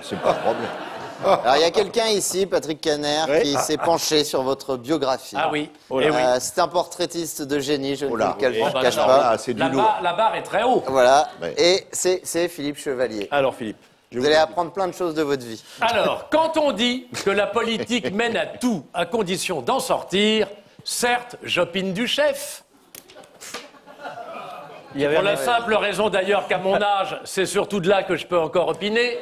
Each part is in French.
c'est pas un problème. Alors, il y a quelqu'un ici, Patrick Caner, Ouais. qui s'est penché sur votre biographie. Ah oui. Oh Eh là. oui. C'est un portraitiste de génie, je ne Oh vous là. le Oh bah, cache alors pas. là, c'est du lourd. La barre est très haut. Voilà. Ouais. Et c'est Philippe Chevalier. Alors, Philippe. Vous allez apprendre plein de choses de votre vie. Alors, quand on dit que la politique mène à tout, à condition d'en sortir, certes, j'opine du chef. Pour la simple raison d'ailleurs qu'à mon âge, c'est surtout de là que je peux encore opiner.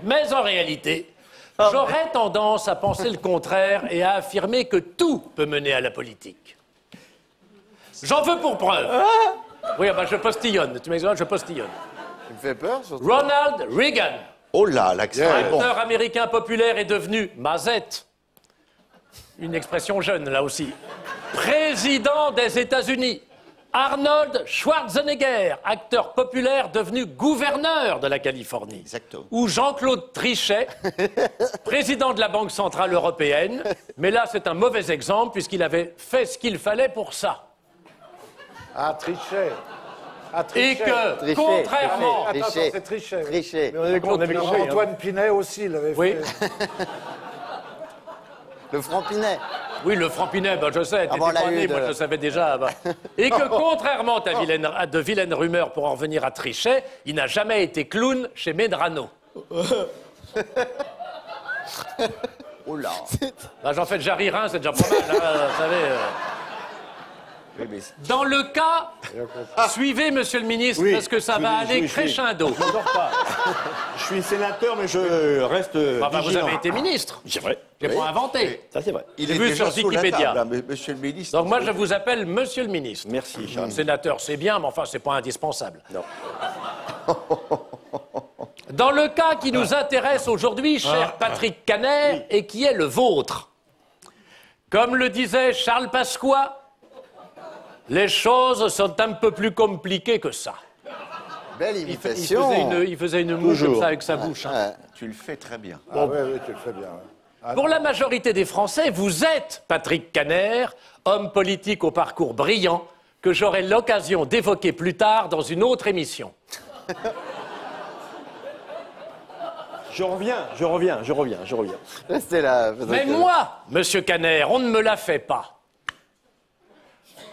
Mais en réalité, j'aurais tendance à penser le contraire et à affirmer que tout peut mener à la politique. J'en veux pour preuve. Oui, bah, je postillonne. Tu m'excuses, je postillonne. Tu me fais peur, surtout. Ronald Reagan, Oh là, l'accent est bon. acteur américain populaire, est devenu Mazette. Une expression jeune, là aussi. Président des États-Unis. Arnold Schwarzenegger, acteur populaire devenu gouverneur de la Californie. Exactement. Ou Jean-Claude Trichet, président de la Banque Centrale Européenne. Mais là, c'est un mauvais exemple puisqu'il avait fait ce qu'il fallait pour ça. Ah, Trichet. Ah, Et Trichet. que, Trichet, contrairement... Trichet. Attends, c'est Trichet. oui. Tricher. Antoine Pinet aussi l'avait Oui. fait. Le Franpinet. Oui, le Franpinet, ben, je sais, t'étais Avant la pas né, Hude. moi je le savais déjà. Ben. Et que contrairement à de vilaines rumeurs pour en revenir à Trichet, il n'a jamais été clown chez Medrano. Oh là. Ben, j'en fais déjà rire un, c'est déjà pas mal, hein, vous savez. Oui, mais Dans le cas, suivez monsieur le ministre, Oui, parce que ça va aller crescendo. Je m'endors pas. Je suis sénateur, mais je reste Enfin, vous vigilant. avez été ministre. C'est vrai. J'ai pas inventé. Ça, c'est vrai. il J'ai est vu déjà sur sous la Wikipédia. table, hein, monsieur le ministre. Donc moi, je vous appelle monsieur le ministre. Merci, Charles. Sénateur, c'est bien, mais enfin, c'est pas indispensable. Non. Dans le cas qui nous intéresse aujourd'hui, cher Patrick Caner, et qui est le vôtre, comme le disait Charles Pasqua, les choses sont un peu plus compliquées que ça. Belle Il imitation. faisait une moue comme Toujours. ça avec sa bouche. hein. Ouais. Tu le fais très bien. Ah, oui, oui, tu le fais bien. ouais. Pour la majorité des Français, vous êtes Patrick Caner, homme politique au parcours brillant, que j'aurai l'occasion d'évoquer plus tard dans une autre émission. Je reviens. Restez là. Patrick Mais Caner. moi, monsieur Caner, on ne me l'a fait pas.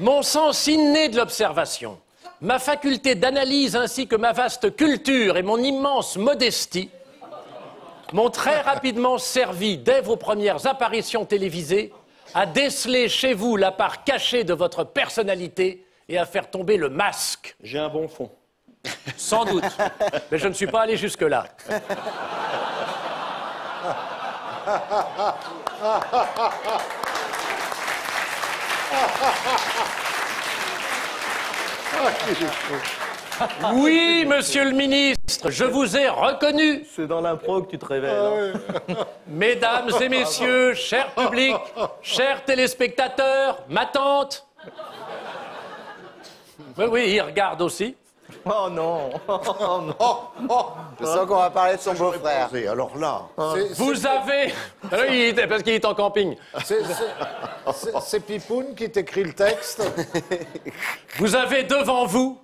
Mon sens inné de l'observation, ma faculté d'analyse ainsi que ma vaste culture et mon immense modestie m'ont très rapidement servi, dès vos premières apparitions télévisées, à déceler chez vous la part cachée de votre personnalité et à faire tomber le masque. J'ai un bon fond. Sans doute. Mais je ne suis pas allé jusque-là. Oui, monsieur le ministre, je vous ai reconnu. C'est dans l'impro que tu te révèles. Mesdames et messieurs, cher public, chers téléspectateurs, ma tante. Oui, il regarde aussi. Oh non. Je sens qu'on va parler de son beau-frère. Et alors là, Vous avez... Oui, parce qu'il est en camping. C'est Pipoun qui t'écrit le texte. Vous avez devant vous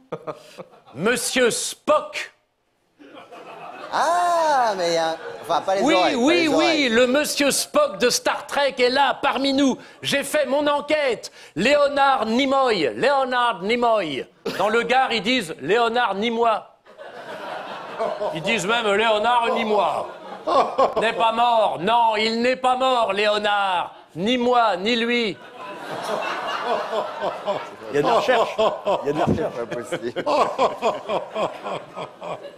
Monsieur Spock. Ah, mais il y a... Enfin, pas les Oui, oreilles. pas oui, les oui, oreilles. le Monsieur Spock de Star Trek est là, parmi nous. J'ai fait mon enquête. Léonard Nimoy. Dans le Gard, ils disent Léonard Nimoy. Ils disent même Léonard Nimoy. N'est pas mort. Non, il n'est pas mort, Léonard. Ni moi, ni lui. Il y a de la recherche. Pas possible.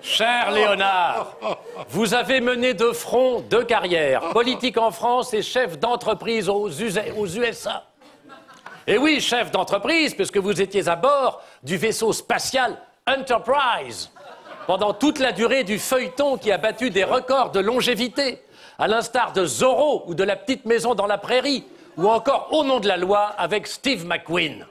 Cher Léonard, vous avez mené de front 2 carrières, politique en France et chef d'entreprise aux USA. Et oui, chef d'entreprise, puisque vous étiez à bord du vaisseau spatial Enterprise pendant toute la durée du feuilleton qui a battu des records de longévité, à l'instar de Zorro ou de La Petite Maison dans la Prairie, ou encore Au nom de la loi avec Steve McQueen.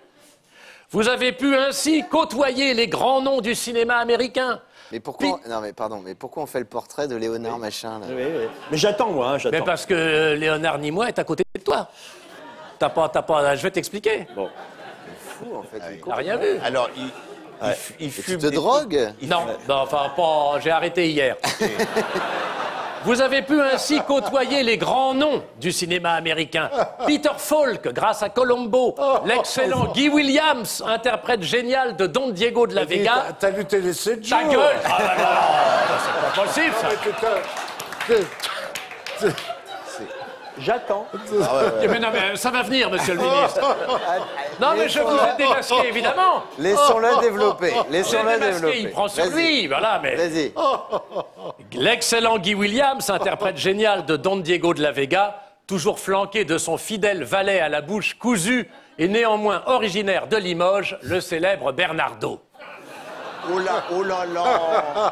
Vous avez pu ainsi côtoyer les grands noms du cinéma américain. Mais pourquoi... Non, mais pardon, mais pourquoi on fait le portrait de Léonard machin, là? Oui. Mais j'attends, moi. Mais J'attends. parce que Léonard Nimoy est à côté de toi. T'as pas... Je vais t'expliquer. Bon. Fou, en fait. T'as rien vu. alors Il Tu fume te des drogues? Non, non, enfin, pas. J'ai arrêté hier. Vous avez pu ainsi côtoyer les grands noms du cinéma américain. Peter Falk, grâce à Columbo. L'excellent Guy Williams, interprète génial de Don Diego de la Vega. T'as lu Télé 7 jours? Ta gueule! Ah bah non, c'est pas possible, ça. J'attends. Mais non, mais ça va venir, monsieur le ministre. Non, mais je vous ai démasqué, évidemment. Laissons-le développer. J'ai Laissons-le démasqué, développer. il prend sur Vas-y. lui, voilà, mais... Vas-y. L'excellent Guy Williams, interprète génial de Don Diego de la Vega, toujours flanqué de son fidèle valet à la bouche cousue et néanmoins originaire de Limoges, le célèbre Bernardo. Oh là là.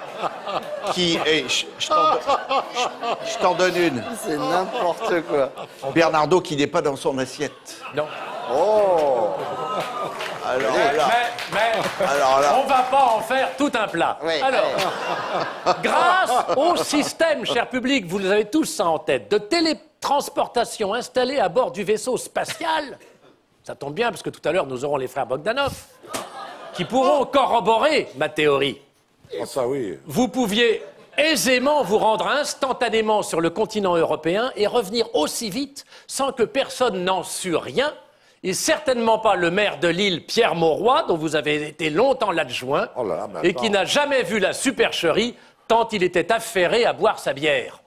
Qui je t'en donne une. C'est n'importe quoi. Bernardo qui n'est pas dans son assiette. Non. Oh. Alors là. Alors là. On va pas en faire tout un plat. Oui, Alors, grâce au système, cher public, vous avez tous ça en tête, de télétransportation installée à bord du vaisseau spatial, ça tombe bien parce que tout à l'heure nous aurons les frères Bogdanov, qui pourront corroborer ma théorie. Ah, ça oui. Vous pouviez aisément vous rendre instantanément sur le continent européen et revenir aussi vite sans que personne n'en sût rien, et certainement pas le maire de Lille, Pierre Mauroy, dont vous avez été longtemps l'adjoint, Oh là là, mais et qui attends. n'a jamais vu la supercherie tant il était affairé à boire sa bière.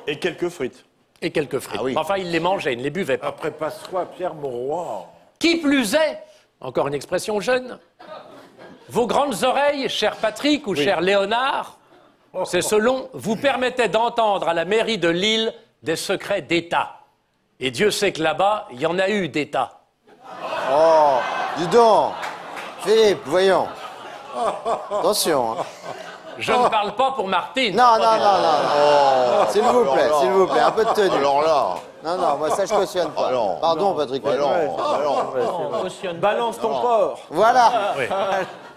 Et quelques frites. Et quelques frites. Ah oui. Enfin, il les mangeait, il ne les buvait pas. Après passe-toi Pierre Mauroy. Qui plus est, encore une expression jeune, vos grandes oreilles, cher Patrick ou cher Léonard, c'est selon, vous permettaient d'entendre à la mairie de Lille des secrets d'État. Et Dieu sait que là-bas, il y en a eu d'État. Oh. Dis donc. Philippe, voyons. Attention. Hein. Je ne parle pas pour Martine. Non, non, non, non. S'il vous plaît, un peu de tenue. Alors là. Non, non, moi ça je cautionne pas. Alors. Pardon, Patrick. Balance ton porc. Voilà. Oui.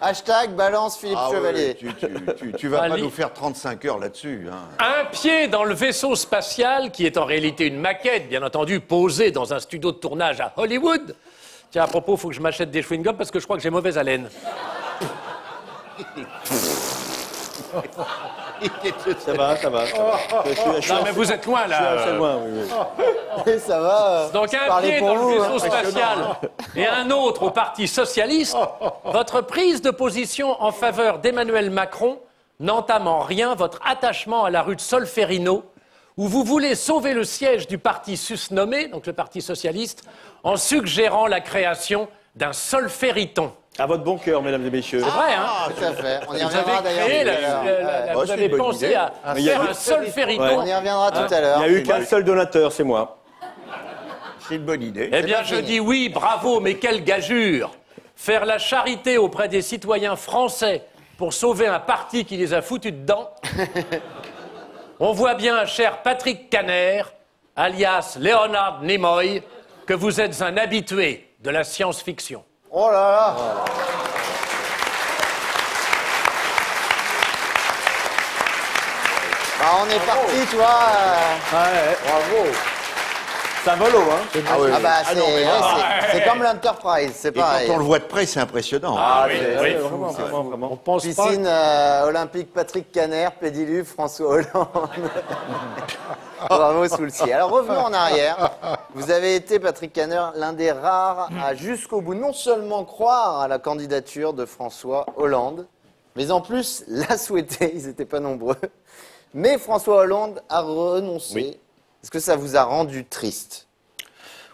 Hashtag balance Philippe Ah oui, Chevalier. tu vas pas Ali. nous faire 35 heures là-dessus. Hein. Un pied dans le vaisseau spatial, qui est en réalité une maquette, bien entendu, posée dans un studio de tournage à Hollywood. Tiens, à propos, il faut que je m'achète des chewing-gums parce que je crois que j'ai mauvaise haleine. Ça va, ça va. Je suis Non, mais vous êtes loin, là. assez loin, oui, oui. Et ça va. Donc un parlez pied pour dans le vous, vaisseau hein. spatial et un autre au Parti socialiste, votre prise de position en faveur d'Emmanuel Macron n'entame en rien votre attachement à la rue de Solferino, où vous voulez sauver le siège du parti susnommé, donc le Parti socialiste, en suggérant la création d'un solfériton. À votre bon cœur, mesdames et messieurs. C'est vrai, hein? Tout à fait. On y Vous reviendra avez créé, d'ailleurs. vous c'est avez une bonne pensé idée. à il y a faire eu- un solfériton. Ouais. On y reviendra tout à Il l'heure. n'y a eu qu'un seul donateur, c'est moi. C'est une bonne idée. Eh bien, pas je fini. dis oui, bravo, mais quelle gageure! Faire la charité auprès des citoyens français pour sauver un parti qui les a foutus dedans. On voit bien, cher Patrick Caner, alias Leonard Nimoy, que vous êtes un habitué de la science-fiction. Oh là là. Bah, on est parti, tu vois. Bravo. C'est un volo, hein. Ah oui, Ah bah oui. Non, mais là, c'est comme l'Enterprise, c'est et quand pareil. on le voit de près, c'est impressionnant. Ah oui, oui. Vraiment, vraiment, vraiment. On pense pas. Piscine olympique Patrick Caner, pédiluve François Hollande. Bravo sous le ciel. Alors revenons en arrière. Vous avez été, Patrick Caner, l'un des rares à jusqu'au bout non seulement croire à la candidature de François Hollande, mais en plus la souhaiter, ils n'étaient pas nombreux. Mais François Hollande a renoncé. Oui. Est-ce que ça vous a rendu triste?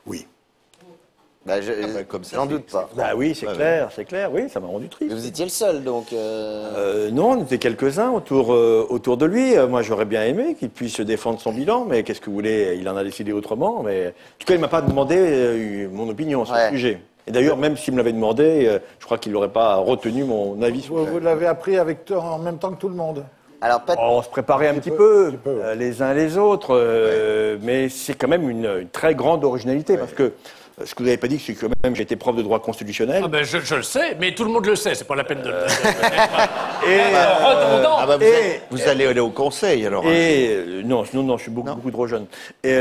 Oui. Bah, bah, comme ça, j'en c'est- doute pas. Bah oui, c'est clair, oui, ça m'a rendu triste. Mais vous étiez le seul, donc... Non, on était quelques-uns autour de lui. Moi, j'aurais bien aimé qu'il puisse défendre son bilan, mais qu'est-ce que vous voulez, il en a décidé autrement. Mais en tout cas, il m'a pas demandé mon opinion sur Ouais. le sujet. Et d'ailleurs, même s'il me l'avait demandé, je crois qu'il n'aurait pas retenu mon avis sur le Vous l'avez appris avec toi en même temps que tout le monde. Alors, On se préparait un petit peu, peu, les uns les autres, mais c'est quand même une très grande originalité, parce que Ce que vous n'avez pas dit, c'est que quand même j'ai été prof de droit constitutionnel. Ah ben, je le sais, mais tout le monde le sait, c'est pas la peine de le Et, redondant. Ah bah, Et- vous allez aller au conseil alors. non, je suis beaucoup trop jeune. Et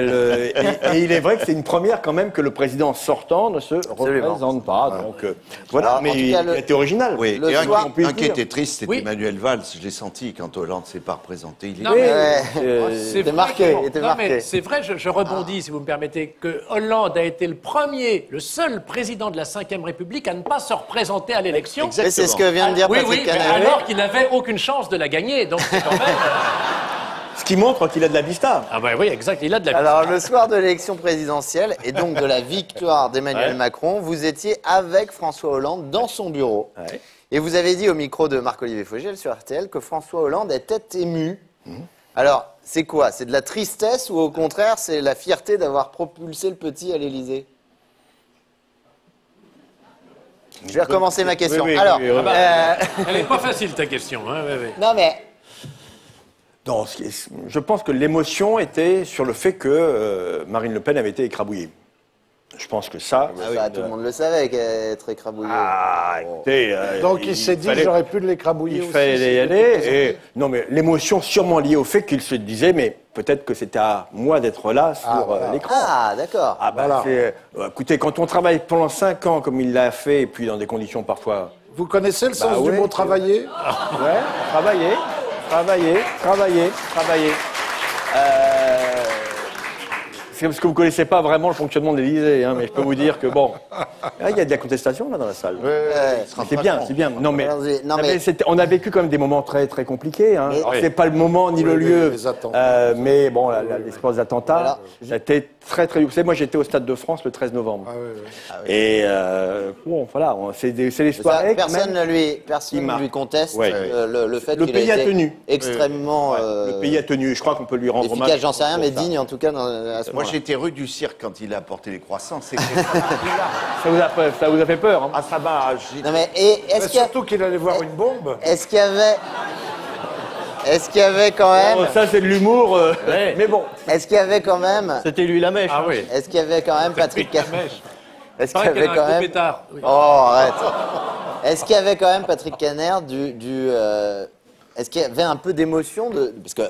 il est vrai que c'est une première quand même que le président sortant ne se représente pas. Donc voilà, Alors, en mais tout il cas, a été original. Oui, Le et soir- un qui était triste, c'était Oui. Emmanuel Valls. Je l'ai senti quand Hollande s'est pas représenté. Il est Non, Oui, mais- C'était vrai marqué, que- il était non, marqué. mais c'est vrai, je rebondis, si vous me permettez, que Hollande a été le seul président de la Ve République à ne pas se représenter à l'élection. Exact. Mais c'est ce que vient de dire Oui, Patrick oui, mais Canet. alors qu'il n'avait aucune chance de la gagner. Donc c'est quand même. Ce qui montre qu'il a de la vista. Ah ben oui, exact, il a de la. Alors, le soir de l'élection présidentielle, et donc de la victoire d'Emmanuel Macron, vous étiez avec François Hollande dans son bureau. Ouais. Et vous avez dit au micro de Marc-Olivier Fogiel sur RTL que François Hollande était ému. Alors, c'est quoi? C'est de la tristesse ou au contraire, c'est la fierté d'avoir propulsé le petit à l'Élysée? Je vais recommencer ma question. Oui, oui, Alors, oui, oui. Elle n'est pas facile ta question. Hein, oui, oui. non mais, Non, je pense que l'émotion était sur le fait que Marine Le Pen avait été écrabouillée. Je pense que ça. ça, tout le monde le savait qu'elle est écrabouillée. Ah, écoutez. Donc il s'est dit, fallait- j'aurais pu l'écrabouiller Il aussi. fallait y s'il était aller. présenté. Et, non, mais l'émotion sûrement liée au fait qu'il se disait, mais peut-être que c'était à moi d'être là sur voilà. l'écran. Ah, d'accord. Ah bah, Voilà. écoutez, quand on travaille pendant 5 ans comme il l'a fait, et puis dans des conditions parfois... Vous connaissez le sens du ouais, mot c'est- travailler? Ouais, travailler. C'est parce que vous ne connaissez pas vraiment le fonctionnement de l'Élysée, hein, mais je peux vous dire que bon, il y a de la contestation là dans la salle. C'est bien, c'est bien. Non mais, Allons-y. Non, ah, mais- on a vécu quand même des moments très très compliqués. Hein. Mais- Alors, c'est pas le moment ni le Oui, lieu, les attentats. mais bon, l'espèce d'attentats, Voilà. ça a été très très. Vous savez, moi j'étais au Stade de France le 13 novembre. Ah oui, oui. Et bon, voilà, c'est des Ça, soirées quand personne même. ne lui conteste Ouais. le fait Le qu'il pays a a été tenu. extrêmement Le pays a tenu. Je crois qu'on peut lui rendre hommage. efficace, j'en sais rien, pour mais ça. digne en tout cas à ce Moi, moment-là. j'étais rue du Cirque quand il a apporté les croissants. C'était Ça vous a fait peur. Hein. ah, ça va. Non mais et Mais surtout qu'il allait voir une bombe. est-ce qu'il y avait quand même Oh, ça c'est de l'humour, Ouais. mais bon, est-ce qu'il y avait quand même c'était lui la mèche. Ah hein. oui. est-ce qu'il y avait quand même Patrick Canet est-ce qu'il y Pareil qu'elle avait a quand un coup même pétard. Oui. oh arrête est-ce qu'il y avait quand même Patrick Canet est-ce qu'il y avait un peu d'émotion parce que